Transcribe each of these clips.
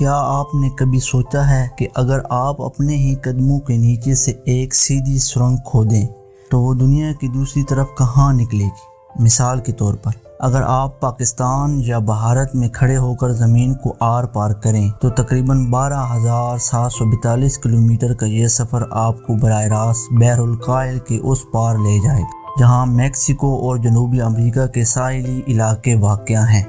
کیا آپ نے کبھی سوچا ہے کہ اگر آپ اپنے ہی قدموں کے نیچے سے ایک سیدھی سرنگ کھودیں تو وہ دنیا کی دوسری طرف کہاں نکلے گی؟ مثال کے طور پر اگر آپ پاکستان یا بھارت میں کھڑے ہو کر زمین کو آر پار کریں تو تقریباً 12,742 کلومیٹر کا یہ سفر آپ کو براہ راست بحر الکاہل کے اس پار لے جائے گا جہاں میکسیکو اور جنوبی امریکہ کے ساحلی علاقے واقع ہیں۔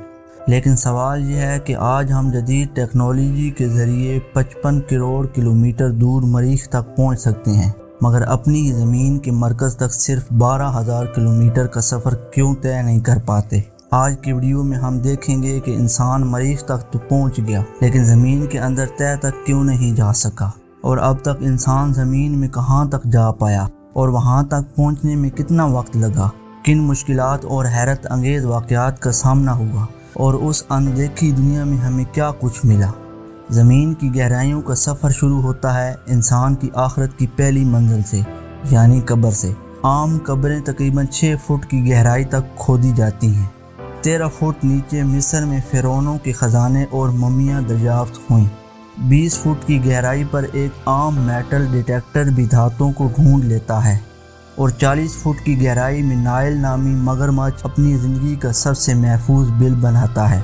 لیکن سوال یہ ہے کہ آج ہم جدید ٹیکنالوجی کے ذریعے 55 کروڑ کلومیٹر دور مریخ تک پہنچ سکتے ہیں، مگر اپنی زمین کے مرکز تک صرف 12,000 کلومیٹر کا سفر کیوں طے نہیں کر پاتے؟ آج کی ویڈیو میں ہم دیکھیں گے کہ انسان مریخ تک تو پہنچ گیا لیکن زمین کے اندر تہ تک کیوں نہیں جا سکا، اور اب تک انسان زمین میں کہاں تک جا پایا اور وہاں تک پہنچنے میں کتنا وقت لگا، کن مشکلات اور حیرت انگیز واقعات کا سامنا ہوا، اور اس اندیکھی دنیا میں ہمیں کیا کچھ ملا۔ زمین کی گہرائیوں کا سفر شروع ہوتا ہے انسان کی آخرت کی پہلی منزل سے، یعنی قبر سے۔ عام قبریں تقریباً 6 فٹ کی گہرائی تک کھودی جاتی ہیں۔ 13 فٹ نیچے مصر میں فرعونوں کے خزانے اور ممیاں دریافت ہوئیں۔ 20 فٹ کی گہرائی پر ایک عام میٹل ڈیٹیکٹر بھی دھاتوں کو ڈھونڈ لیتا ہے، اور 40 فٹ کی گہرائی میں نائل نامی مگرمچھ اپنی زندگی کا سب سے محفوظ بل بناتا ہے۔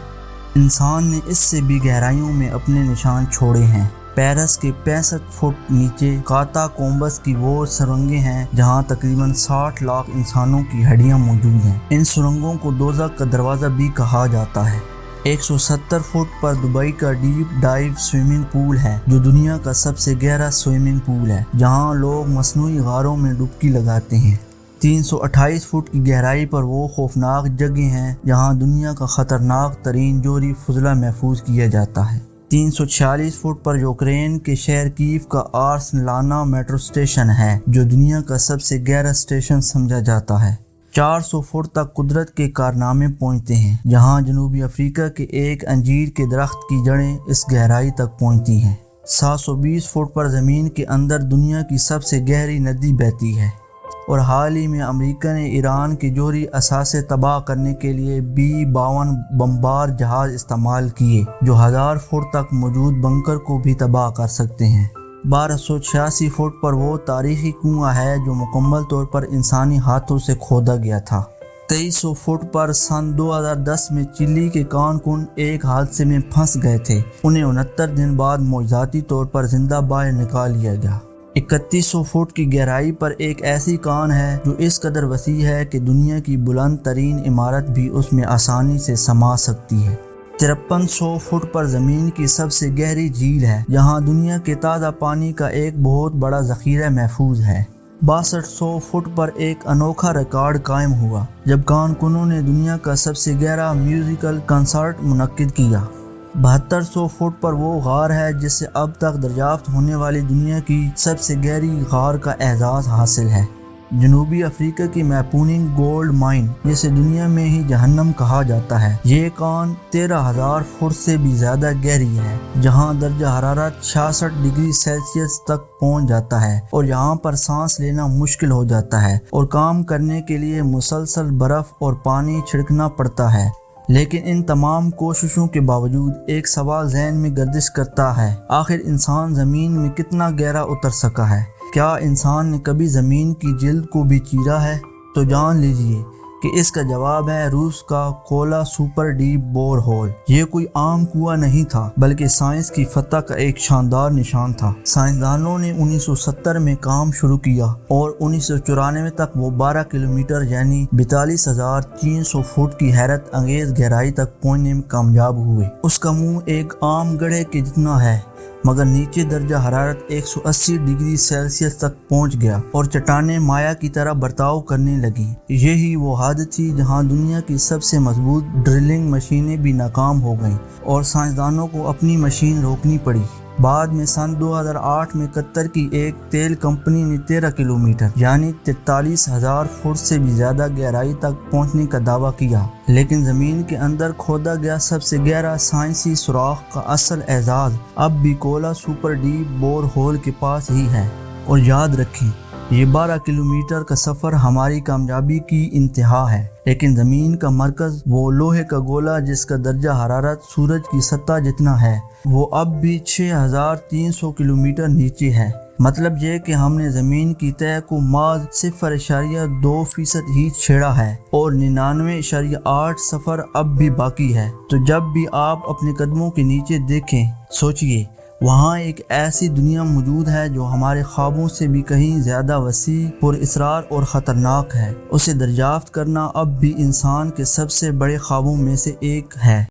انسان نے اس سے بھی گہرائیوں میں اپنے نشان چھوڑے ہیں۔ پیرس کے 65 فٹ نیچے کاتاکومبس کی وہ سرنگیں ہیں جہاں تقریباً 60 لاکھ انسانوں کی ہڈیاں موجود ہیں۔ ان سرنگوں کو دوزخ کا دروازہ بھی کہا جاتا ہے۔ 170 فٹ پر دبئی کا ڈیپ ڈائیو سوئمنگ پول ہے جو دنیا کا سب سے گہرا سوئمنگ پول ہے، جہاں لوگ مصنوعی غاروں میں ڈبکی لگاتے ہیں۔ 328 فٹ کی گہرائی پر وہ خوفناک جگہیں ہیں جہاں دنیا کا خطرناک ترین جوہری فضلہ محفوظ کیا جاتا ہے۔ 346 فٹ پر یوکرین کے شہر کیف کا آرسلانا میٹرو اسٹیشن ہے جو دنیا کا سب سے گہرا اسٹیشن سمجھا جاتا ہے۔ 400 فٹ تک قدرت کے کارنامے پہنچتے ہیں جہاں جنوبی افریقہ کے ایک انجیر کے درخت کی جڑیں اس گہرائی تک پہنچتی ہیں۔ 720 فٹ پر زمین کے اندر دنیا کی سب سے گہری ندی بہتی ہے، اور حال ہی میں امریکہ نے ایران کے جوہری اثاثے تباہ کرنے کے لیے B-52 بمبار جہاز استعمال کیے جو 1000 فٹ تک موجود بنکر کو بھی تباہ کر سکتے ہیں۔ 1286 فٹ پر وہ تاریخی کنواں ہے جو مکمل طور پر انسانی ہاتھوں سے کھودا گیا تھا۔ 2300 فٹ پر سن 2010 میں چلی کے کارکن ایک حادثے میں پھنس گئے تھے، انہیں 69 دن بعد معجزاتی طور پر زندہ باہر نکال لیا گیا۔ 3100 فٹ کی گہرائی پر ایک ایسی کان ہے جو اس قدر وسیع ہے کہ دنیا کی بلند ترین عمارت بھی اس میں آسانی سے سما سکتی ہے۔ 5300 فٹ پر زمین کی سب سے گہری جھیل ہے جہاں دنیا کے تازہ پانی کا ایک بہت بڑا ذخیرہ محفوظ ہے۔ 6200 فٹ پر ایک انوکھا ریکارڈ قائم ہوا جب کارکنوں نے دنیا کا سب سے گہرا میوزیکل کنسرٹ منعقد کیا۔ 7200 فٹ پر وہ غار ہے جس سے اب تک دریافت ہونے والی دنیا کی سب سے گہری غار کا اعزاز حاصل ہے۔ جنوبی افریقہ کی میپوننگ گولڈ مائن، جسے دنیا میں ہی جہنم کہا جاتا ہے، یہ کان 13,000 فٹ سے بھی زیادہ گہری ہے جہاں درجہ حرارت 66 ڈگری سیلسیس تک پہنچ جاتا ہے اور یہاں پر سانس لینا مشکل ہو جاتا ہے اور کام کرنے کے لیے مسلسل برف اور پانی چھڑکنا پڑتا ہے۔ لیکن ان تمام کوششوں کے باوجود ایک سوال ذہن میں گردش کرتا ہے، آخر انسان زمین میں کتنا گہرا اتر سکا ہے؟ کیا انسان نے کبھی زمین کی جلد کو بھی چیرا ہے؟ تو جان لیجئے کہ اس کا جواب ہے روس کا کولا سپر ڈیپ بور ہول۔ یہ کوئی عام کنواں نہیں تھا بلکہ سائنس کی فتح کا ایک شاندار نشان تھا۔ سائنسدانوں نے 1970 میں کام شروع کیا اور 1994 تک وہ 12 کلومیٹر یعنی 42,300 فٹ کی حیرت انگیز گہرائی تک پہنچنے میں کامیاب ہوئے۔ اس کا منہ ایک عام گڑھے کے جتنا ہے، مگر نیچے درجہ حرارت 180 ڈگری سیلسیس تک پہنچ گیا اور چٹانیں مایا کی طرح برتاؤ کرنے لگیں۔ یہی وہ حد تھی جہاں دنیا کی سب سے مضبوط ڈرلنگ مشینیں بھی ناکام ہو گئیں اور سائنسدانوں کو اپنی مشین روکنی پڑی۔ بعد میں سن 2008 میں قطر کی ایک تیل کمپنی نے 13 کلومیٹر یعنی 43,000 فٹ سے بھی زیادہ گہرائی تک پہنچنے کا دعویٰ کیا، لیکن زمین کے اندر کھودا گیا سب سے گہرا سائنسی سوراخ کا اصل اعزاز اب بھی کولا سپر ڈیپ بور ہول کے پاس ہی ہے۔ اور یاد رکھیں یہ 12 کلومیٹر کا سفر ہماری کامیابی کی انتہا ہے، لیکن زمین کا مرکز، وہ لوہے کا گولا جس کا درجہ حرارت سورج کی سطح جتنا ہے، وہ اب بھی 6300 کلومیٹر نیچے ہے۔ مطلب یہ کہ ہم نے زمین کی تہہ کو ماز 0.2% ہی چھیڑا ہے اور 99.8 سفر اب بھی باقی ہے۔ تو جب بھی آپ اپنے قدموں کے نیچے دیکھیں، سوچئے وہاں ایک ایسی دنیا موجود ہے جو ہمارے خوابوں سے بھی کہیں زیادہ وسیع، پر اسرار اور خطرناک ہے۔ اسے دریافت کرنا اب بھی انسان کے سب سے بڑے خوابوں میں سے ایک ہے۔